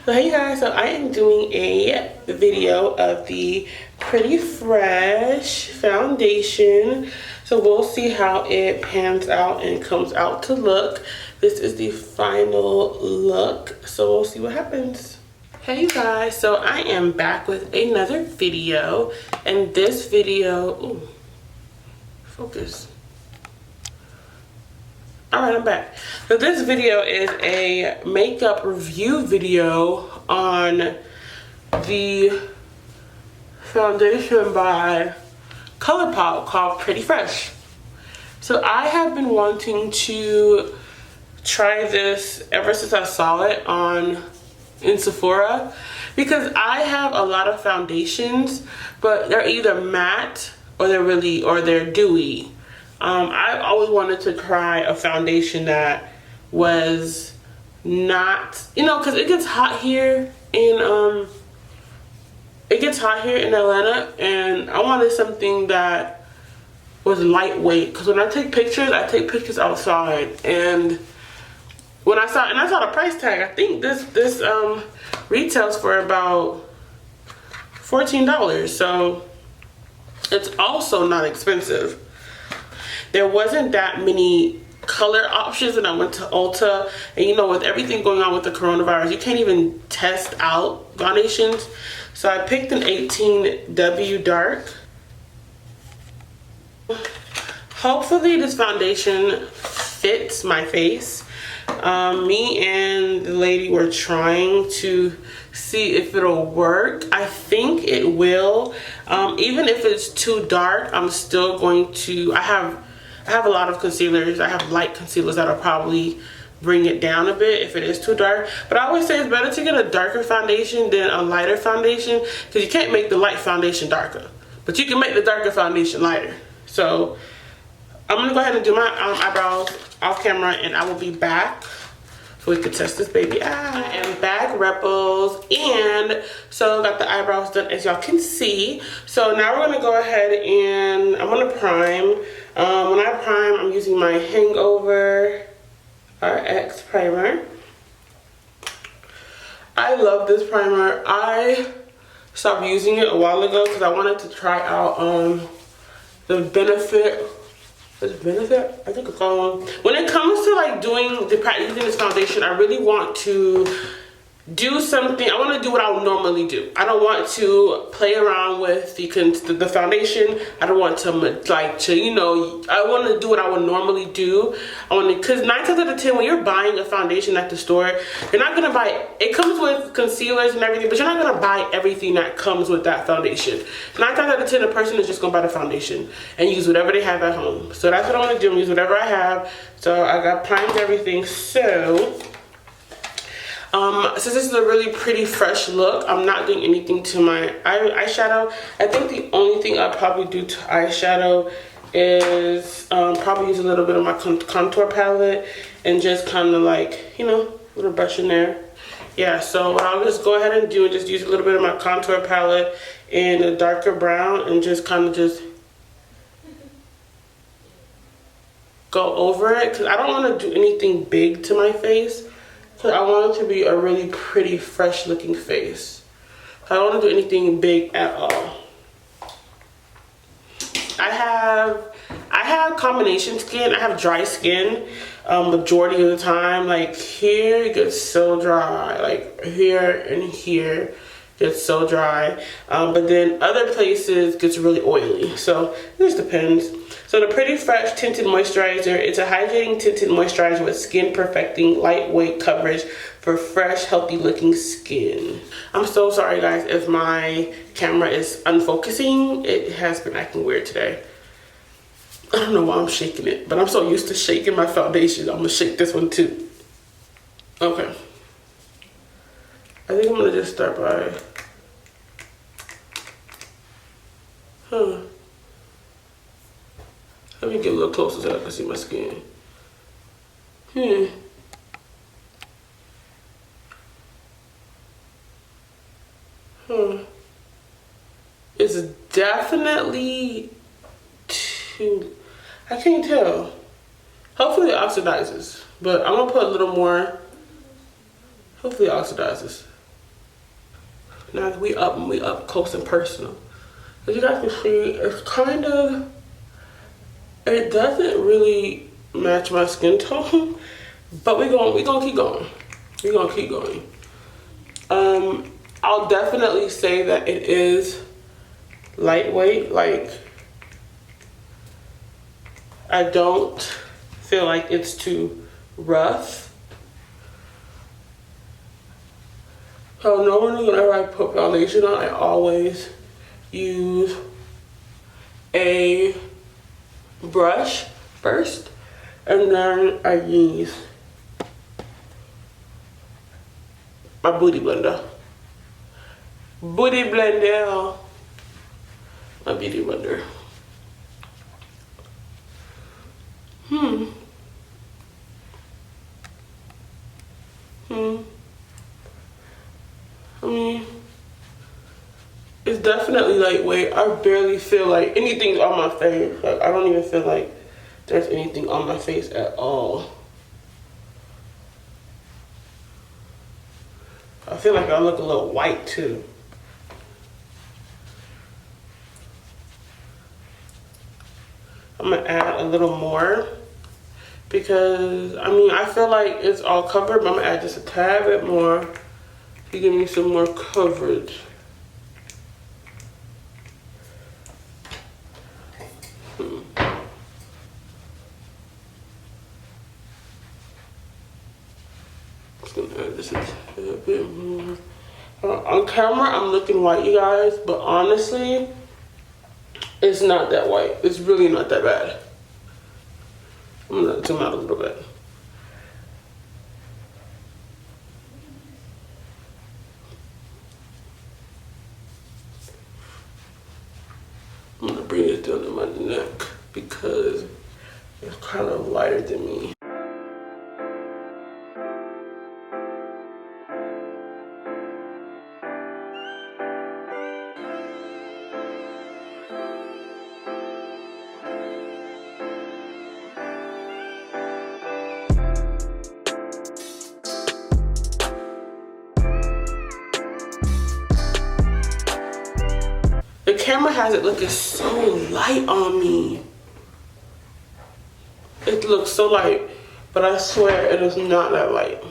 So hey guys, so I am doing a video of the Pretty Fresh foundation. So we'll see how it pans out and comes out to look. This is the final look, so we'll see what happens. Hey you guys, so I am back with another video, and this video, ooh, focus. Alright, I'm back. So this video is a makeup review video on the foundation by Colourpop called Pretty Fresh. So I have been wanting to try this ever since I saw it in Sephora, because I have a lot of foundations, but they're either matte or they're dewy. I've always wanted to try a foundation that was not, because it gets hot here in Atlanta, and I wanted something that was lightweight, because when I take pictures outside, and when I saw the price tag, I think this retails for about $14, so it's also not expensive. There wasn't that many color options when I went to Ulta, and with everything going on with the coronavirus, you can't even test out foundations. So I picked an 18W dark. Hopefully this foundation fits my face. Me and the lady were trying to see if it'll work. I think it will. Even if it's too dark, I'm still going to, I have a lot of concealers. I have light concealers that'll probably bring it down a bit if it is too dark. But I always say it's better to get a darker foundation than a lighter foundation, because you can't make the light foundation darker, but you can make the darker foundation lighter. So I'm gonna go ahead and do my eyebrows off camera, and I will be back so we can test this baby out. I am back, Rebels, and so got the eyebrows done, as y'all can see. So now we're gonna go ahead and I'm gonna prime. When I prime, I'm using my Hangover RX primer. I love this primer. I stopped using it a while ago because I wanted to try out the Benefit. I think it's called. When it comes to like using this foundation, I really want to do something. I want to do what I would normally do. I don't want to play around with the foundation. I don't want to I want to do what I would normally do. Because 9 times out of 10, when you're buying a foundation at the store, you're not gonna buy. It comes with concealers and everything, but you're not gonna buy everything that comes with that foundation. 9 times out of 10, a person is just gonna buy the foundation and use whatever they have at home. So that's what I want to do. Use whatever I have. So I got primed everything. So since this is a really pretty fresh look, I'm not doing anything to my eyeshadow. I think the only thing I'll probably do to eyeshadow is probably use a little bit of my contour palette and just kind of like, little brush in there. Yeah, so what I'll just go ahead and do is just use a little bit of my contour palette in a darker brown and just kind of just go over it, because I don't want to do anything big to my face. So I want it to be a really pretty, fresh looking face. I don't want to do anything big at all. I have combination skin. I have dry skin majority of the time. Like here it gets so dry. Like here and here gets so dry. But then other places gets really oily. So it just depends. So the Pretty Fresh Tinted Moisturizer, it's a hydrating tinted moisturizer with skin perfecting lightweight coverage for fresh, healthy looking skin. I'm so sorry guys if my camera is unfocusing. It has been acting weird today. I don't know why I'm shaking it, but I'm so used to shaking my foundation. I'm gonna shake this one too. Okay. I think I'm gonna just start by, let me get a little closer so I can see my skin. It's definitely too, I can't tell. Hopefully it oxidizes, but I'm gonna put a little more. Hopefully it oxidizes. Now that we up close and personal. As you guys can see, it's kind of, it doesn't really match my skin tone, but we gonna keep going. We're gonna keep going. I'll definitely say that it is lightweight. Like, I don't feel like it's too rough. So normally whenever I put foundation on, I always use a brush first, and then I use my booty blender. Booty blender. My beauty blender. I mean, it's definitely lightweight. I barely feel like anything's on my face. Like, I don't even feel like there's anything on my face at all. I feel like I look a little white too. I'm gonna add a little more because, I mean, I feel like it's all covered, but I'm gonna add just a tad bit more to give me some more coverage. Just gonna add this a tad bit more. On camera, I'm looking white, you guys, but honestly, it's not that white. It's really not that bad. I'm gonna zoom out a little bit. I'm gonna bring it down to my neck because it's kind of lighter than me. The camera has it looking so light on me. It looks so light, but I swear it is not that light.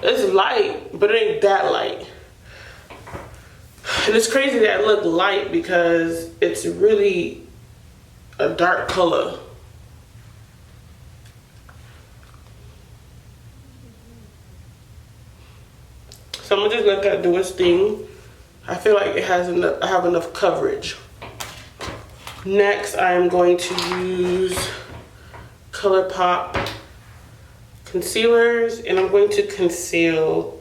It's light, but it ain't that light. And it's crazy that it look light because it's really a dark color. So I'm gonna just let that do its thing. I feel like it has enough, I have enough coverage. Next, I am going to use Colourpop concealers, and I'm going to conceal.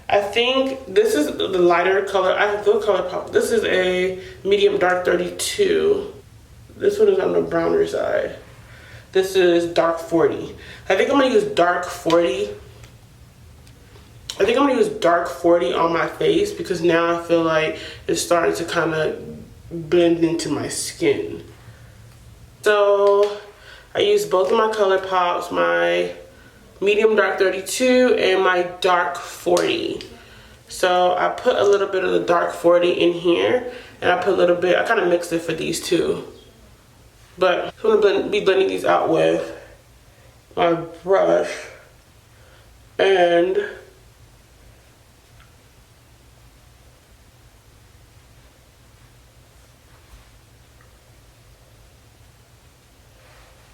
I think this is the lighter color. I have the Colourpop. This is a medium dark 32. This one is on the browner side. This is dark 40. I think I'm gonna use dark 40. I think I'm gonna use dark 40 on my face because now I feel like it's starting to kind of blend into my skin. So I used both of my Colourpops, my medium dark 32 and my dark 40. So I put a little bit of the dark 40 in here, and I put a little bit, I kind of mixed it for these two. But I'm gonna be blending these out with my brush, and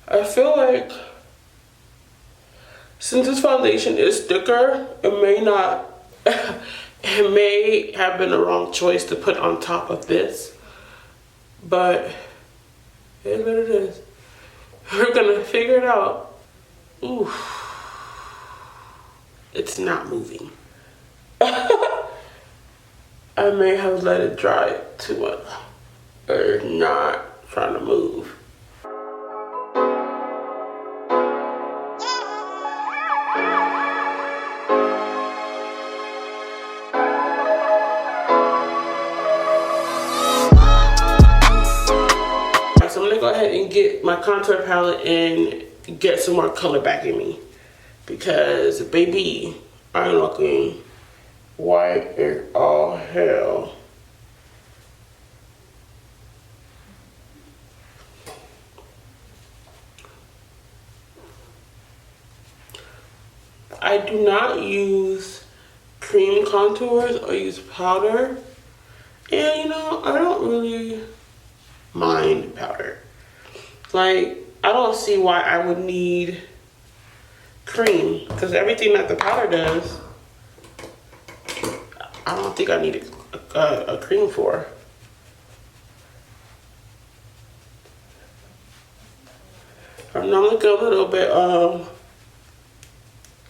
I feel like since this foundation is thicker, it may not, it may have been the wrong choice to put on top of this, but it is what it is. We're gonna figure it out. Ooh, it's not moving. I may have let it dry too much. It's not trying to move. So I'm gonna go ahead and get my contour palette and get some more color back in me, because baby, I'm looking white as all hell. I do not use cream contours or use powder. And you know, I don't really mind powder. Like, I don't see why I would need cream, because everything that the powder does, I don't think I need a cream for. I'm looking a little bit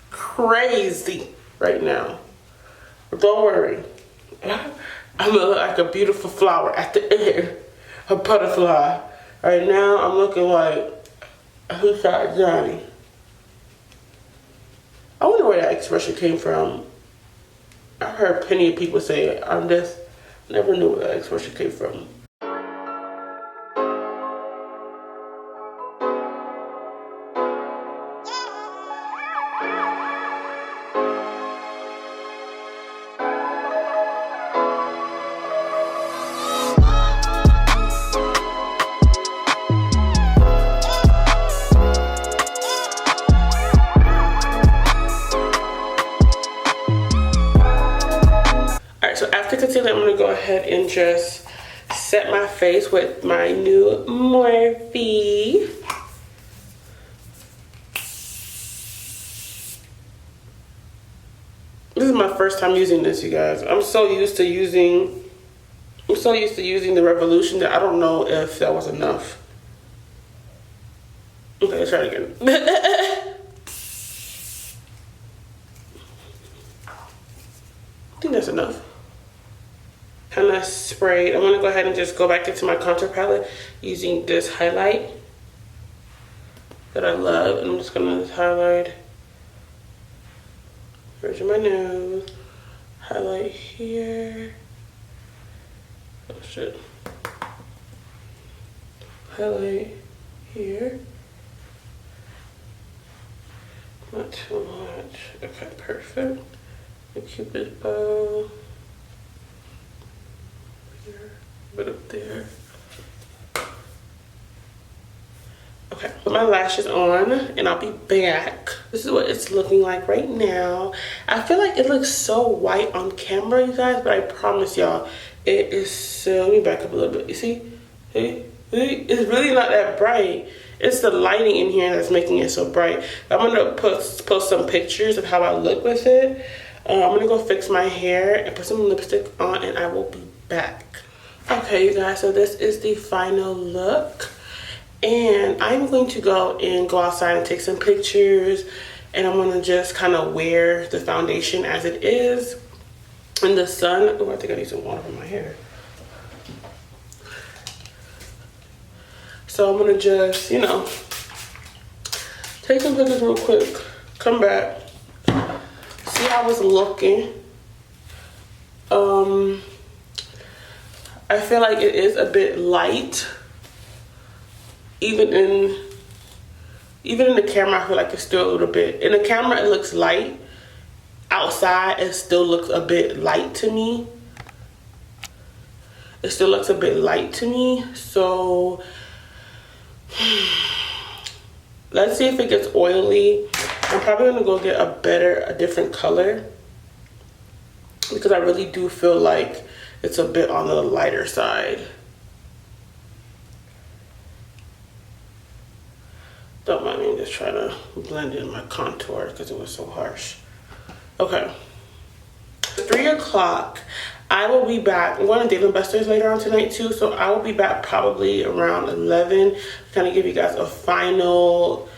crazy right now. But don't worry. I'm gonna look like a beautiful flower at the end, a butterfly. Right now, I'm looking like Who Shot Johnny. I wonder where that expression came from. I've heard plenty of people say it. I'm just never knew where that expression came from. Concealer, I'm gonna go ahead and just set my face with my new Morphe. This is my first time using this, you guys. I'm so used to using the Revolution that I don't know if that was enough. Okay, let's try it again. I think that's enough. Kind of sprayed. I'm gonna go ahead and just go back into my contour palette using this highlight that I love. And I'm just gonna highlight bridge of my nose, highlight here. Oh shit. Highlight here. Not too much. Okay, perfect. The Cupid bow. Bit up there. Okay, put my lashes on and I'll be back. This is what it's looking like right now. I feel like it looks so white on camera, you guys, but I promise y'all, it is so, let me back up a little bit. You see? It's really not that bright. It's the lighting in here that's making it so bright. I'm gonna post some pictures of how I look with it. I'm gonna go fix my hair and put some lipstick on and I will be back. Okay, you guys, so this is the final look. And I'm going to go outside and take some pictures. And I'm gonna just kind of wear the foundation as it is in the sun. Oh, I think I need some water for my hair. So I'm gonna just, you know, take some pictures real quick, come back, see how it's looking. I feel like it is a bit light. Even in the camera, I feel like it's still a little bit. In the camera, it looks light. Outside, it still looks a bit light to me. It still looks a bit light to me. So, let's see if it gets oily. I'm probably gonna go get a different color. Because I really do feel like it's a bit on the lighter side. Don't mind me, I'm just trying to blend in my contour because it was so harsh. Okay. 3 o'clock. I will be back. I'm going to Dave & Buster's later on tonight too, so I will be back probably around 11. Kind of give you guys a final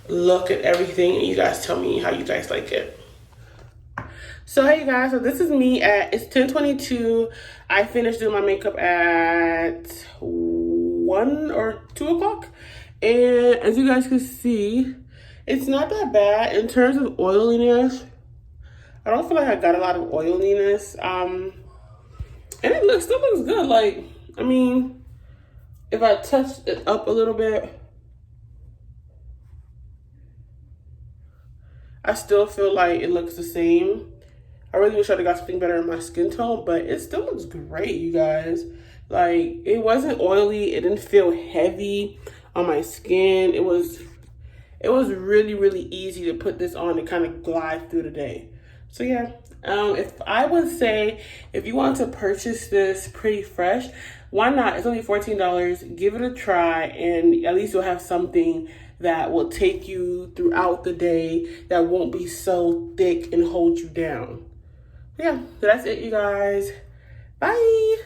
look at everything and you guys tell me how you guys like it. So hey you guys, so this is me it's 10:22. I finished doing my makeup at 1 or 2 o'clock. And as you guys can see, it's not that bad in terms of oiliness. I don't feel like I got a lot of oiliness. And it still looks good. Like, I mean, if I touch it up a little bit, I still feel like it looks the same. I really wish I'd got something better in my skin tone, but it still looks great, you guys. Like, it wasn't oily. It didn't feel heavy on my skin. It was really, really easy to put this on and kind of glide through the day. So yeah, if I would say, if you want to purchase this pretty fresh, why not? It's only $14. Give it a try, and at least you'll have something that will take you throughout the day, that won't be so thick and hold you down. Yeah, so that's it, you guys. Bye.